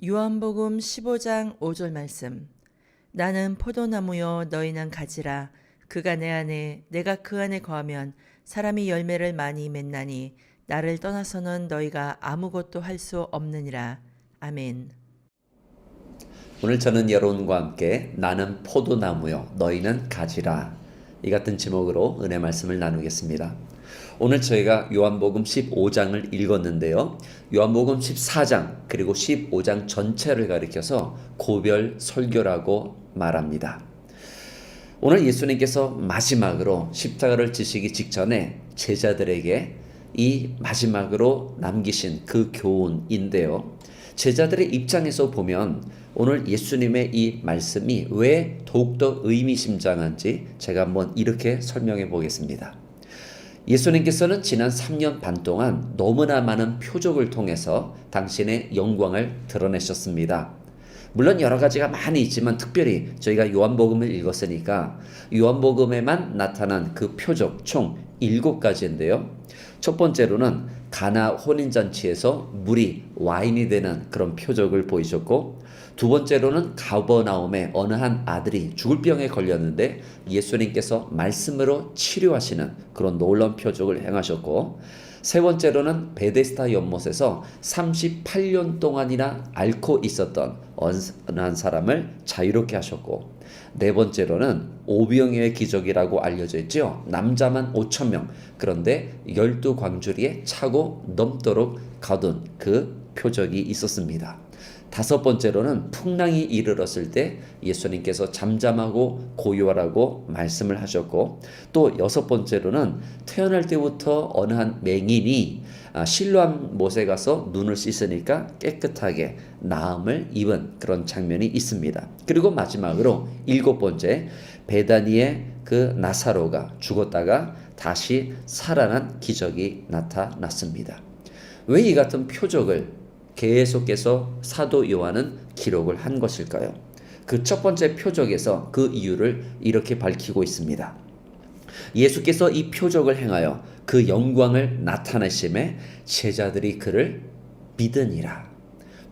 요한복음 15장 5절 말씀. 나는 포도나무요 너희는 가지라. 그가 내 안에 내가 그 안에 거하면 사람이 열매를 많이 맺나니 나를 떠나서는 너희가 아무것도 할 수 없느니라. 아멘. 오늘 저는 여러분과 함께 나는 포도나무요 너희는 가지라 이 같은 제목으로 은혜 말씀을 나누겠습니다. 오늘 저희가 요한복음 15장을 읽었는데요. 요한복음 14장 그리고 15장 전체를 가리켜서 고별 설교라고 말합니다. 오늘 예수님께서 마지막으로 십자가를 지시기 직전에 제자들에게 이 마지막으로 남기신 그 교훈인데요. 제자들의 입장에서 보면 오늘 예수님의 이 말씀이 왜 더욱더 의미심장한지 제가 한번 이렇게 설명해 보겠습니다. 예수님께서는 지난 3년 반 동안 너무나 많은 표적을 통해서 당신의 영광을 드러내셨습니다. 물론 여러 가지가 많이 있지만 특별히 저희가 요한복음을 읽었으니까 요한복음에만 나타난 그 표적 총 7가지인데요. 첫 번째로는 가나 혼인잔치에서 물이 와인이 되는 그런 표적을 보이셨고, 두 번째로는 가버나움에 어느 한 아들이 죽을 병에 걸렸는데 예수님께서 말씀으로 치료하시는 그런 놀라운 표적을 행하셨고, 세 번째로는 베데스다 연못에서 38년 동안이나 앓고 있었던 어느 한 사람을 자유롭게 하셨고, 네 번째로는 오병이어의 기적이라고 알려져 있죠. 남자만 5,000명, 그런데 12광주리에 차고 넘도록 가둔 그 표적이 있었습니다. 다섯 번째로는 풍랑이 이르렀을 때 예수님께서 잠잠하고 고요하라고 말씀을 하셨고, 또 여섯 번째로는 태어날 때부터 어느 한 맹인이 실로암 못에 가서 눈을 씻으니까 깨끗하게 나음을 입은 그런 장면이 있습니다. 그리고 마지막으로 일곱 번째, 베다니의 그 나사로가 죽었다가 다시 살아난 기적이 나타났습니다. 왜 이 같은 표적을 계속해서 사도 요한은 기록을 한 것일까요? 그 첫 번째 표적에서 그 이유를 이렇게 밝히고 있습니다. 예수께서 이 표적을 행하여 그 영광을 나타내심에 제자들이 그를 믿으니라.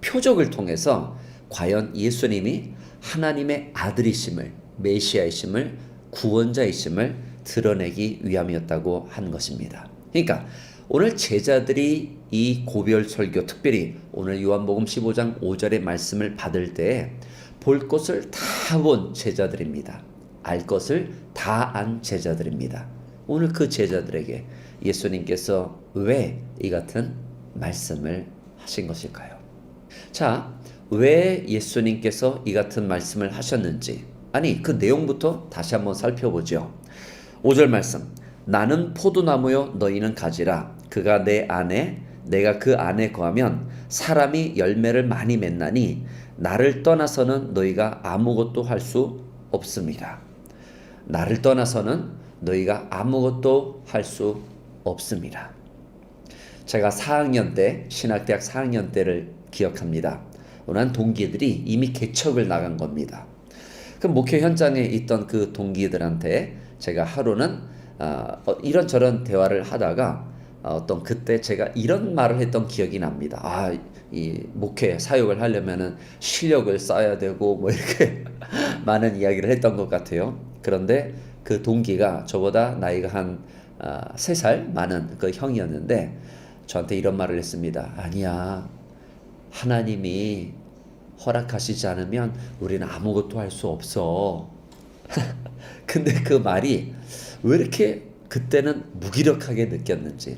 표적을 통해서 과연 예수님이 하나님의 아들이심을, 메시아이심을, 구원자이심을 드러내기 위함이었다고 한 것입니다. 그러니까 오늘 제자들이 이 고별 설교, 특별히 오늘 요한복음 15장 5절의 말씀을 받을 때 볼 것을 다 본 제자들입니다. 알 것을 다 안 제자들입니다. 오늘 그 제자들에게 예수님께서 왜 이 같은 말씀을 하신 것일까요? 자, 왜 예수님께서 이 같은 말씀을 하셨는지, 아니 그 내용부터 다시 한번 살펴보죠. 5절 말씀, 나는 포도나무요 너희는 가지라. 그가 내 안에 내가 그 안에 거하면 사람이 열매를 많이 맺나니 나를 떠나서는 너희가 아무것도 할 수 없습니다. 나를 떠나서는 너희가 아무것도 할 수 없습니다. 제가 4학년 때, 신학대학 4학년 때를 기억합니다. 어느 한 동기들이 이미 개척을 나간 겁니다. 그 목회 현장에 있던 그 동기들한테 제가 하루는 이런저런 대화를 하다가 어떤 그때 제가 이런 말을 했던 기억이 납니다. 이 목회 사역을 하려면은 실력을 쌓아야 되고 뭐 이렇게 많은 이야기를 했던 것 같아요. 그런데 그 동기가 저보다 나이가 한 3살 많은 그 형이었는데 저한테 이런 말을 했습니다. 아니야, 하나님이 허락하시지 않으면 우리는 아무것도 할 수 없어. 근데 그 말이 왜 이렇게 그때는 무기력하게 느꼈는지,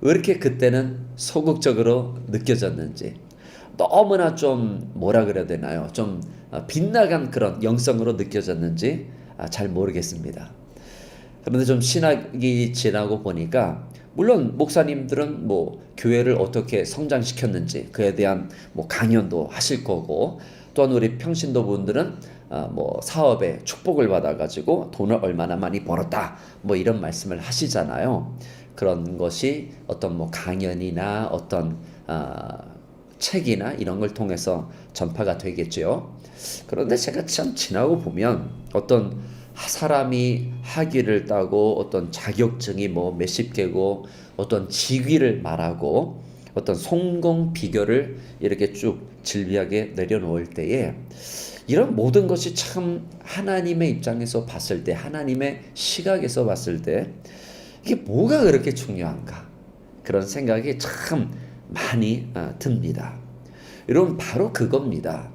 왜 이렇게 그때는 소극적으로 느껴졌는지, 너무나 좀 뭐라 그래야 되나요? 좀 빗나간 그런 영성으로 느껴졌는지 잘 모르겠습니다. 그런데 좀 신학이 지나고 보니까 물론 목사님들은 뭐 교회를 어떻게 성장시켰는지 그에 대한 뭐 강연도 하실 거고, 또한 우리 평신도 분들은 뭐 사업에 축복을 받아가지고 돈을 얼마나 많이 벌었다 뭐 이런 말씀을 하시잖아요. 그런 것이 어떤 뭐 강연이나 어떤 책이나 이런 걸 통해서 전파가 되겠죠. 그런데 제가 참 지나고 보면 어떤 사람이 학위를 따고 어떤 자격증이 뭐 몇십 개고 어떤 직위를 말하고 어떤 성공 비결을 이렇게 쭉 질비하게 내려놓을 때에 이런 모든 것이 참 하나님의 입장에서 봤을 때, 하나님의 시각에서 봤을 때 이게 뭐가 그렇게 중요한가, 그런 생각이 참 많이 듭니다. 여러분, 바로 그겁니다.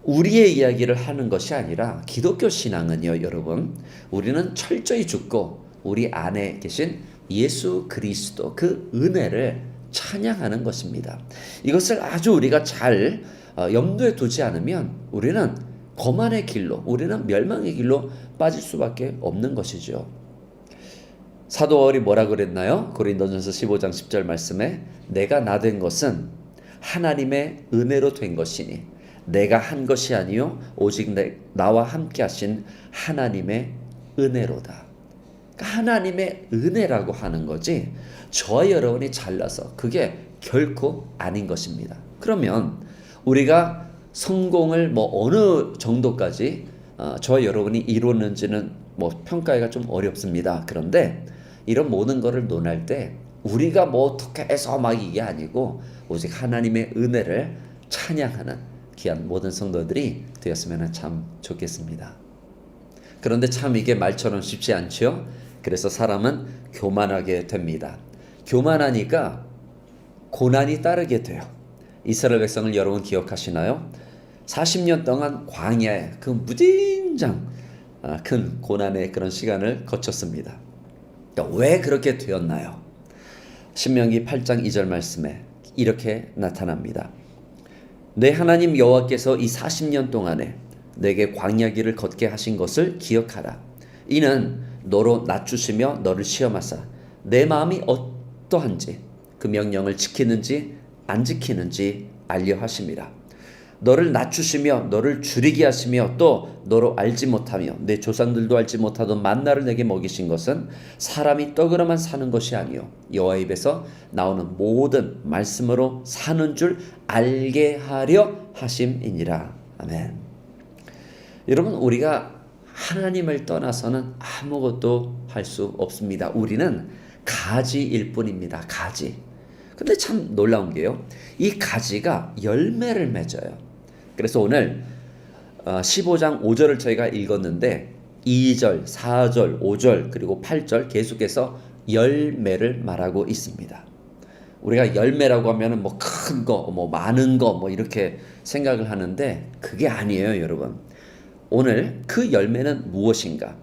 우리의 이야기를 하는 것이 아니라 기독교 신앙은요, 여러분, 우리는 철저히 죽고 우리 안에 계신 예수 그리스도 그 은혜를 찬양하는 것입니다. 이것을 아주 우리가 잘 염두에 두지 않으면 우리는 거만의 길로, 우리는 멸망의 길로 빠질 수밖에 없는 것이죠. 사도 바울이 뭐라 그랬나요? 고린도전서 15장 10절 말씀에 내가 나 된 것은 하나님의 은혜로 된 것이니 내가 한 것이 아니요 오직 나와 함께 하신 하나님의 은혜로다. 그러니까 하나님의 은혜라고 하는 거지 저와 여러분이 잘나서 그게 결코 아닌 것입니다. 그러면 우리가 성공을 어느 정도까지 저와 여러분이 이루었는지는 평가가 좀 어렵습니다. 그런데 이런 모든 것을 논할 때 우리가 어떻게 해서 이게 아니고 오직 하나님의 은혜를 찬양하는 귀한 모든 성도들이 되었으면 참 좋겠습니다. 그런데 참 이게 말처럼 쉽지 않죠? 그래서 사람은 교만하게 됩니다. 교만하니까 고난이 따르게 돼요. 이스라엘 백성을 여러분 기억하시나요? 40년 동안 광야에 그 무진장 큰 고난의 그런 시간을 거쳤습니다. 왜 그렇게 되었나요? 신명기 8장 2절 말씀에 이렇게 나타납니다. 내 하나님 여호와께서 이 40년 동안에 내게 광야 길을 걷게 하신 것을 기억하라. 이는 너로 낮추시며 너를 시험하사 내 마음이 어떠한지 그 명령을 지키는지 안 지키는지 알려 하심이라. 너를 낮추시며 너를 줄이게 하시며 또 너로 알지 못하며 내 조상들도 알지 못하던 만나를 내게 먹이신 것은 사람이 떡으로만 사는 것이 아니요 여호와 입에서 나오는 모든 말씀으로 사는 줄 알게 하려 하심이니라. 아멘. 여러분, 우리가 하나님을 떠나서는 아무것도 할 수 없습니다. 우리는 가지일 뿐입니다. 가지. 근데 참 놀라운 게요, 이 가지가 열매를 맺어요. 그래서 오늘 15장 5절을 저희가 읽었는데 2절, 4절, 5절 그리고 8절 계속해서 열매를 말하고 있습니다. 우리가 열매라고 하면은 큰 거, 많은 거 이렇게 생각을 하는데 그게 아니에요, 여러분. 오늘 그 열매는 무엇인가?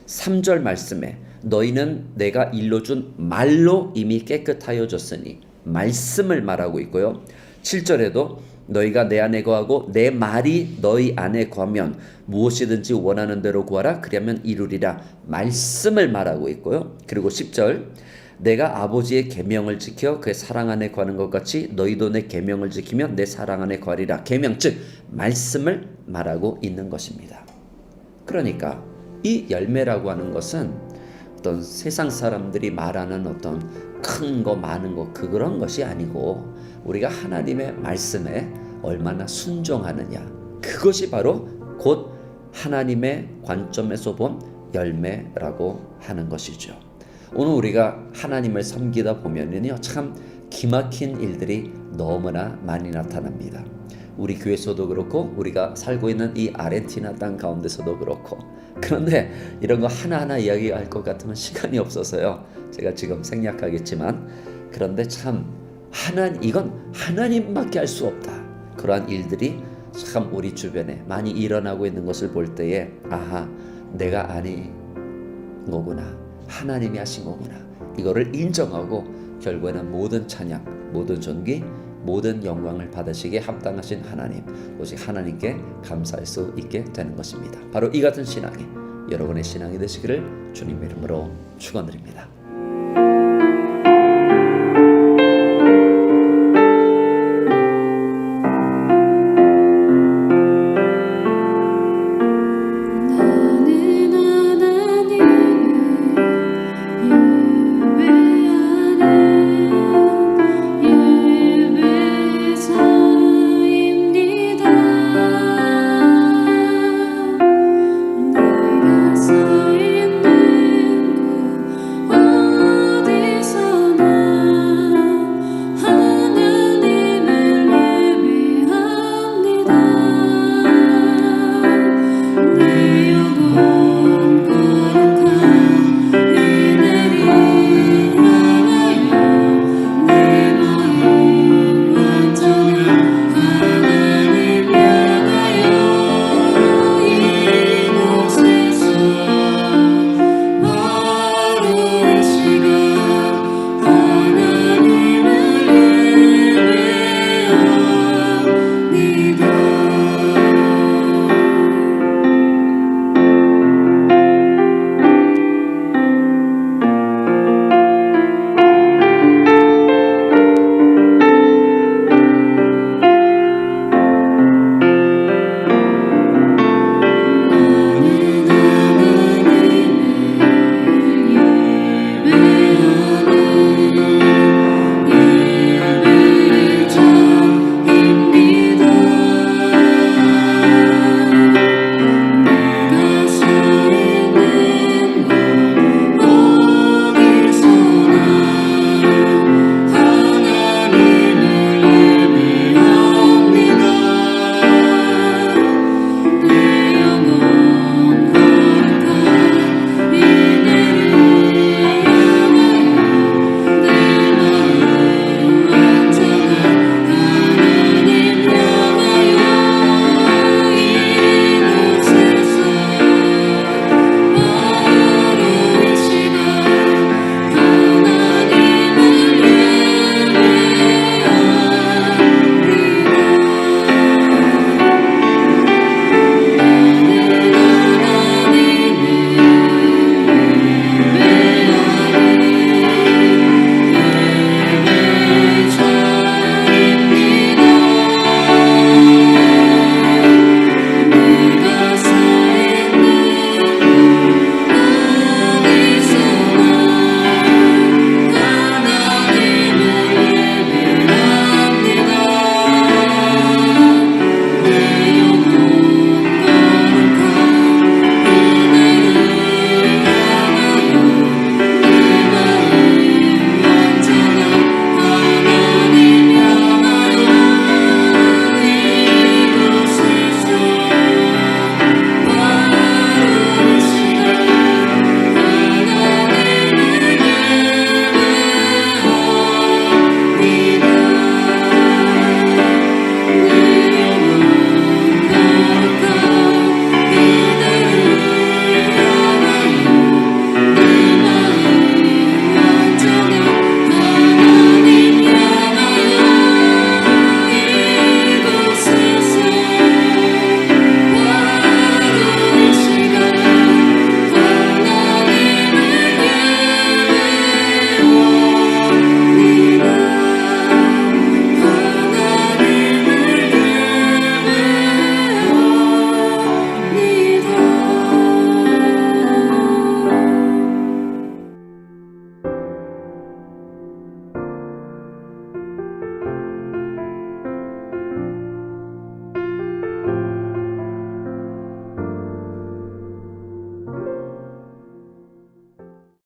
3절 말씀에 너희는 내가 일러준 말로 이미 깨끗하여졌으니 말씀을 말하고 있고요. 7절에도 너희가 내 안에 거하고 내 말이 너희 안에 거하면 무엇이든지 원하는 대로 구하라 그리하면 이루리라 말씀을 말하고 있고요. 그리고 10절 내가 아버지의 계명을 지켜 그의 사랑 안에 거하는 것 같이 너희도 내 계명을 지키면 내 사랑 안에 거하리라. 계명 즉 말씀을 말하고 있는 것입니다. 그러니까 이 열매라고 하는 것은 어떤 세상 사람들이 말하는 어떤 큰 거 많은 거 그런 것이 아니고 우리가 하나님의 말씀에 얼마나 순종하느냐, 그것이 바로 곧 하나님의 관점에서 본 열매라고 하는 것이죠. 오늘 우리가 하나님을 섬기다 보면은요 참 기막힌 일들이 너무나 많이 나타납니다. 우리 교회에서도 그렇고 우리가 살고 있는 이 아르헨티나 땅 가운데서도 그렇고. 그런데 이런 거 하나하나 이야기할 것 같으면 시간이 없어서요 제가 지금 생략하겠지만, 그런데 참 이건 하나님밖에 할 수 없다. 그러한 일들이 참 우리 주변에 많이 일어나고 있는 것을 볼 때에 아하, 내가 아닌 거구나, 하나님이 하신 거구나, 이거를 인정하고 결국에는 모든 찬양, 모든 존귀, 모든 영광을 받으시기에 합당하신 하나님, 오직 하나님께 감사할 수 있게 되는 것입니다. 바로 이 같은 신앙이 여러분의 신앙이 되시기를 주님의 이름으로 축원드립니다.